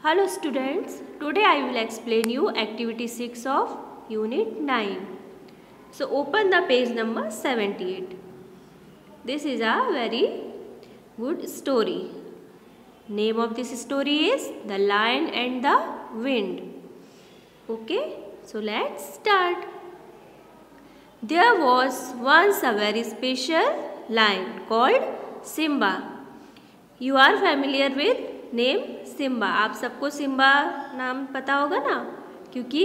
Hello students, today I will explain you activity 6 of unit 9. So open the page number 78. This is a very good story. Name of this story is The Lion and the Wind. Okay, so let's start. There was once a very special lion called Simba. You are familiar with name Simba. आप सबको Simba नाम पता होगा ना, क्योंकि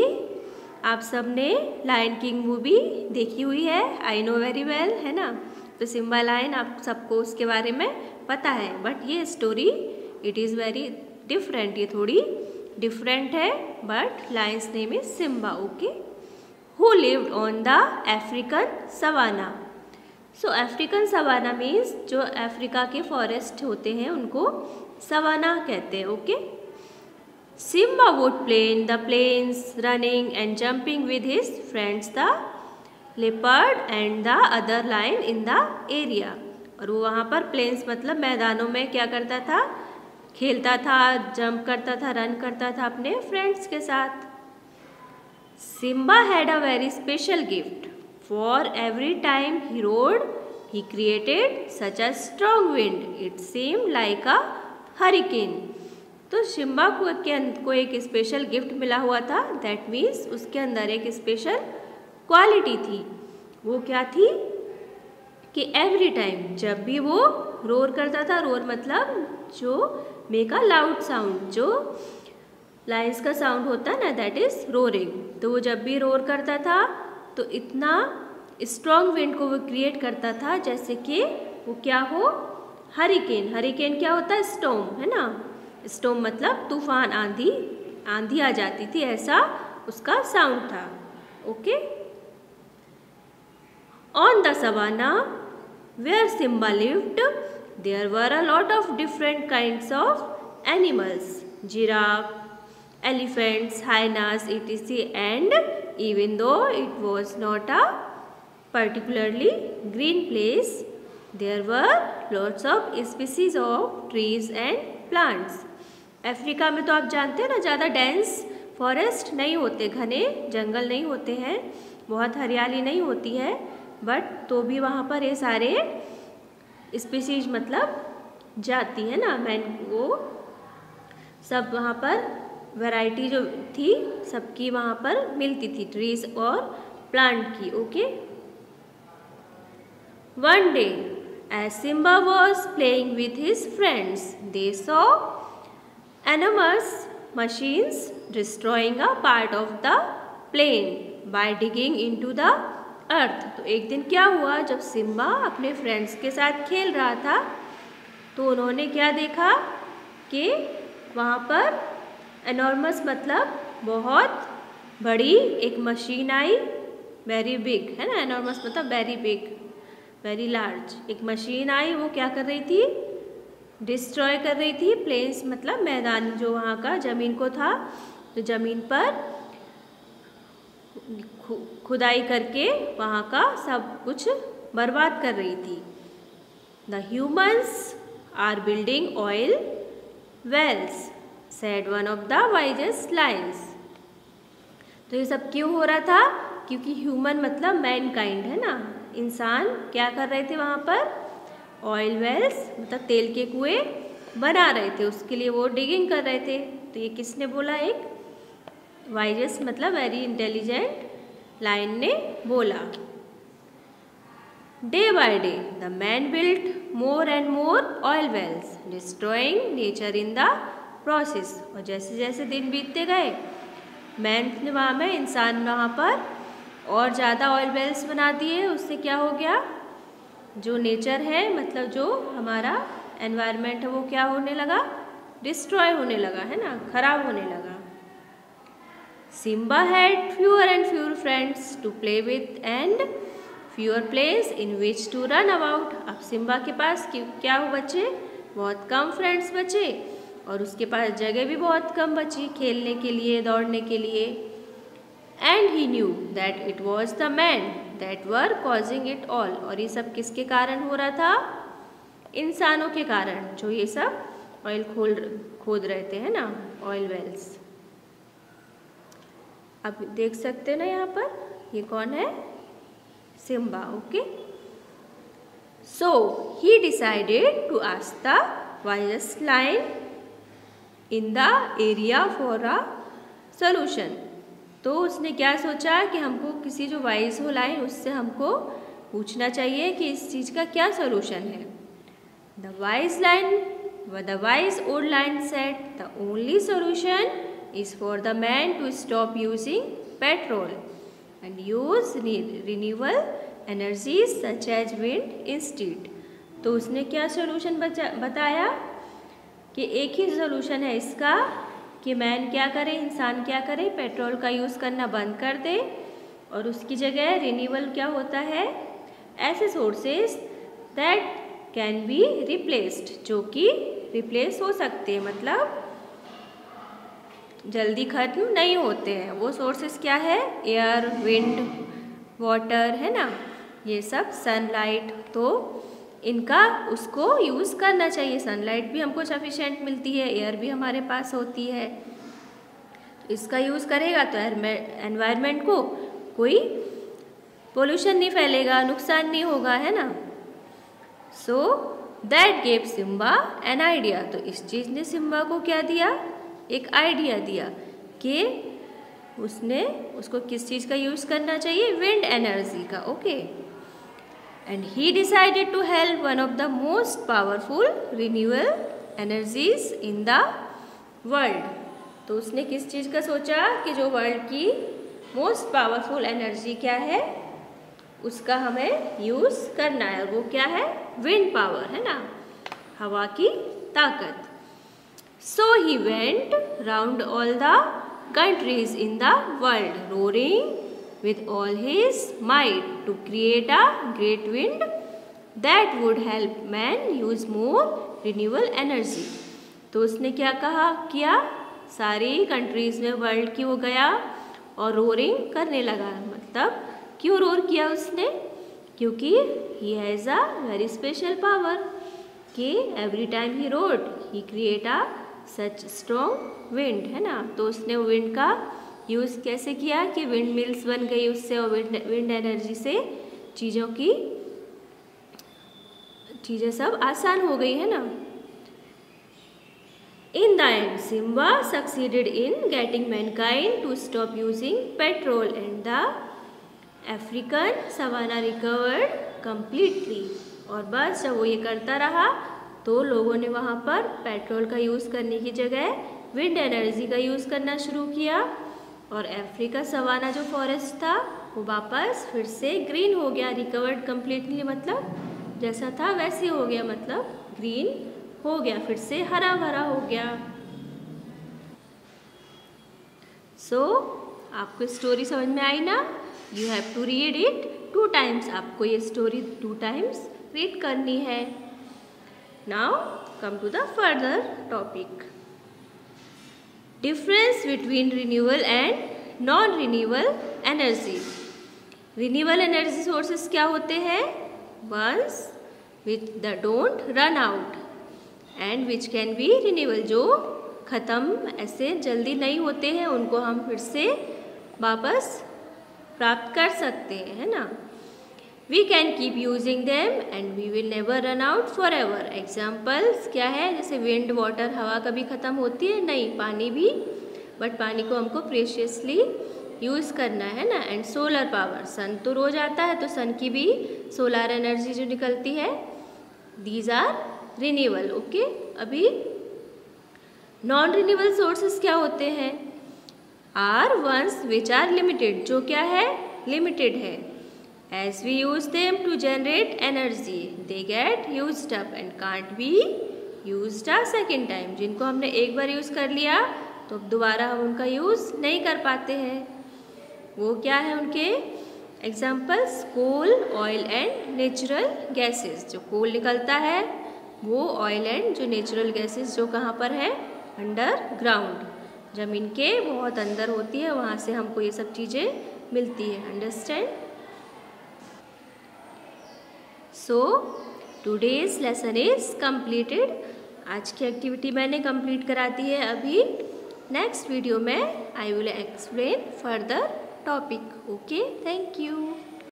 आप सब ने लायन किंग मूवी देखी हुई है. आई नो वेरी वेल, है ना. तो सिम्बा लायन आप सबको उसके बारे में पता है. बट ये story it is very different. ये थोड़ी डिफरेंट है. But lion's name is Simba. Okay. Who lived on the African savanna. So African savanna means जो अफ्रीका के फॉरेस्ट होते हैं उनको सवाना कहते हैं. Okay. Simba would play in the plains, running and jumping with his friends the leopard and the other lion in the area. और वो वहाँ पर प्लेन्स मतलब मैदानों में क्या करता था, खेलता था, जंप करता था, रन करता था अपने फ्रेंड्स के साथ. Simba had a very special gift. For every time he rode, he created such a strong wind. It seemed like a hurricane. तो सिम्बा को एक स्पेशल गिफ्ट मिला हुआ था. दैट मीन्स उसके अंदर एक स्पेशल क्वालिटी थी. वो क्या थी कि एवरी टाइम जब भी वो रोर करता था, रोर मतलब जो मेक अ लाउड साउंड, जो लायंस का साउंड होता है ना, दैट इज रोरिंग. तो वो जब भी रोर करता था तो इतना स्ट्रॉन्ग विंड को वो क्रिएट करता था जैसे कि वो क्या हो, हरिकेन. हरिकेन क्या होता है, स्टॉर्म, है ना. स्टॉर्म मतलब तूफान, आंधी, आंधी आ जाती थी, ऐसा उसका साउंड था. Okay. On the savanna where Simba lived there were a lot of different kinds of animals. Giraffe, elephants, hyenas, etc. And even though it was not a particularly green place, there were lots of species of trees and plants. Africa में तो आप जानते हैं ना, ज़्यादा dense forest नहीं होते, घने जंगल नहीं होते हैं, बहुत हरियाली नहीं होती है. बट तो भी वहाँ पर ये सारे स्पीसीज मतलब जाती है ना, मैन वो सब वहाँ पर वैरायटी जो थी सबकी वहाँ पर मिलती थी, ट्रीज और प्लांट की. Okay. One day as Simba was playing with his friends they saw enormous machines destroying a part of the plain by digging into the earth. तो एक दिन क्या हुआ, जब सिम्बा अपने फ्रेंड्स के साथ खेल रहा था तो उन्होंने क्या देखा कि वहाँ पर एनॉर्मस मतलब बहुत बड़ी एक मशीन आई. वेरी बिग, है ना. एनॉर्मस मतलब वेरी बिग, वेरी लार्ज. एक मशीन आई, वो क्या कर रही थी, डिस्ट्रॉय कर रही थी. प्लेन्स मतलब मैदान जो वहाँ का ज़मीन को था, तो ज़मीन पर खुदाई करके वहाँ का सब कुछ बर्बाद कर रही थी. The humans are building oil wells said one of the wisest lions. तो ये सब क्यों हो रहा था, क्योंकि ह्यूमन मतलब मैन काइंड, है ना. इंसान क्या कर रहे थे वहाँ पर, ऑयल वेल्स मतलब तेल के कुएं बना रहे थे, उसके लिए वो डिगिंग कर रहे थे. तो ये किसने बोला, एक वाइजेस्ट मतलब वेरी इंटेलिजेंट लायन ने बोला. Day by day the man built more and more oil wells destroying nature in the process. और जैसे जैसे दिन बीतते गए, मैन ने वहाँ में, इंसान वहाँ पर और ज़्यादा ऑयल वेल्स बना दिए. उससे क्या हो गया, जो नेचर है मतलब जो हमारा एनवायरनमेंट है वो क्या होने लगा, डिस्ट्रॉय होने लगा, है ना, खराब होने लगा. Simba had fewer and fewer friends to play with and fewer places in which to run about. अब सिम्बा के पास क्या हो बचे, बहुत कम फ्रेंड्स बचे और उसके पास जगह भी बहुत कम बची खेलने के लिए, दौड़ने के लिए. And he knew that it was the man that were causing it all. और ये सब किसके कारण हो रहा था, इंसानों के कारण, जो ये सब ऑयल खोद रहे थे, है ना, ऑयल वेल्स। अब देख सकते हैं ना यहाँ पर, ये कौन है, Simba. Okay, so he decided to ask the wisest lion in the area for a solution. तो उसने क्या सोचा कि हमको किसी जो वाइज हो लाइन उससे हमको पूछना चाहिए कि इस चीज़ का क्या सोल्यूशन है। The wise old lion said the only solution is for the man to stop using petrol and use renewable energies such as wind instead. तो उसने क्या सोल्यूशन बताया कि एक ही सोल्यूशन है इसका कि मैन क्या करे, इंसान क्या करे, पेट्रोल का यूज़ करना बंद कर दे और उसकी जगह रिन्यूएबल क्या होता है, ऐसे sources that can be replaced, जो कि रिप्लेस हो सकते हैं, मतलब जल्दी खत्म नहीं होते हैं। वो सोर्सेस क्या है, एयर, विंड, वाटर, है ना, ये सब, सनलाइट। तो इनका उसको यूज़ करना चाहिए। सनलाइट भी हमको सफिशेंट मिलती है, एयर भी हमारे पास होती है, तो इसका यूज़ करेगा तो एनवायरनमेंट को कोई पोल्यूशन नहीं फैलेगा, नुकसान नहीं होगा, है ना। So that gave Simba an idea. तो इस चीज़ ने सिम्बा को क्या दिया, एक आइडिया दिया कि उसको किस चीज़ का यूज़ करना चाहिए, विंड एनर्जी का। Okay, and he decided to help one of the most powerful renewable energies in the world। तो उसने किस चीज़ का सोचा कि जो वर्ल्ड की मोस्ट पावरफुल एनर्जी क्या है उसका हमें यूज़ करना है, और वो क्या है, विंड पावर, है ना, हवा की ताकत। So he went round all the countries in the world roaring with all his might to create a great wind that would help man use more renewable energy। तो उसने क्या किया, सारी कंट्रीज़ में वर्ल्ड की वो गया और रोरिंग करने लगा। मतलब क्यों रोर किया उसने, क्योंकि he has a very special power कि every time he roared he create a such strong wind, है ना। तो उसने विंड का यूज़ कैसे किया कि विंड मिल्स बन गई उससे, और विंड एनर्जी से चीज़ें सब आसान हो गई, है ना। In the end Simba succeeded in getting mankind to stop using petrol and the African savanna recovered completely. और बस जब वो ये करता रहा तो लोगों ने वहाँ पर पेट्रोल का यूज़ करने की जगह विंड एनर्जी का यूज़ करना शुरू किया, और अफ्रीका सवाना जो फॉरेस्ट था वो वापस फिर से ग्रीन हो गया। रिकवर्ड कम्प्लीटली मतलब जैसा था वैसे हो गया, मतलब ग्रीन हो गया, फिर से हरा भरा हो गया। सो आपको स्टोरी समझ में आई ना। You have to read it 2 times। आपको ये स्टोरी 2 times रीड करनी है। Now come to the further topic. Difference between renewable and non renewable energy. Renewable energy sources क्या होते हैं, ones which they don't run out and which can be renewable, जो ख़त्म ऐसे जल्दी नहीं होते हैं, उनको हम फिर से वापस प्राप्त कर सकते हैं, है ना। We can keep using them and we will never run out forever एवर। एग्जाम्पल्स क्या है, जैसे विंड, वाटर, हवा कभी ख़त्म होती है नहीं, पानी भी, बट पानी को हमको प्रेशियसली यूज़ करना है ना। एंड सोलर पावर, सन तो रोज आता है तो सन की भी सोलर एनर्जी जो निकलती है, दीज आर रिन्यूएबल। ओके, अभी नॉन रिन्यूएबल सोर्सेस क्या होते हैं, are ones which are limited, जो क्या है, लिमिटेड है। As we use them to generate energy, they get used up and can't be used a second time। जिनको हमने एक बार यूज़ कर लिया तो अब दोबारा हम उनका यूज़ नहीं कर पाते हैं। वो क्या है उनके examples, coal, oil and natural gases. जो कोल निकलता है वो ऑयल एंड जो नेचुरल गैसेस जो कहाँ पर है, अंडरग्राउंड, ज़मीन के बहुत अंदर होती है, वहाँ से हमको ये सब चीज़ें मिलती है। Understand. So today's lesson is completed. आज की एक्टिविटी मैंने कंप्लीट करा दी है। अभी नेक्स्ट वीडियो में I will explain further topic. Okay, thank you.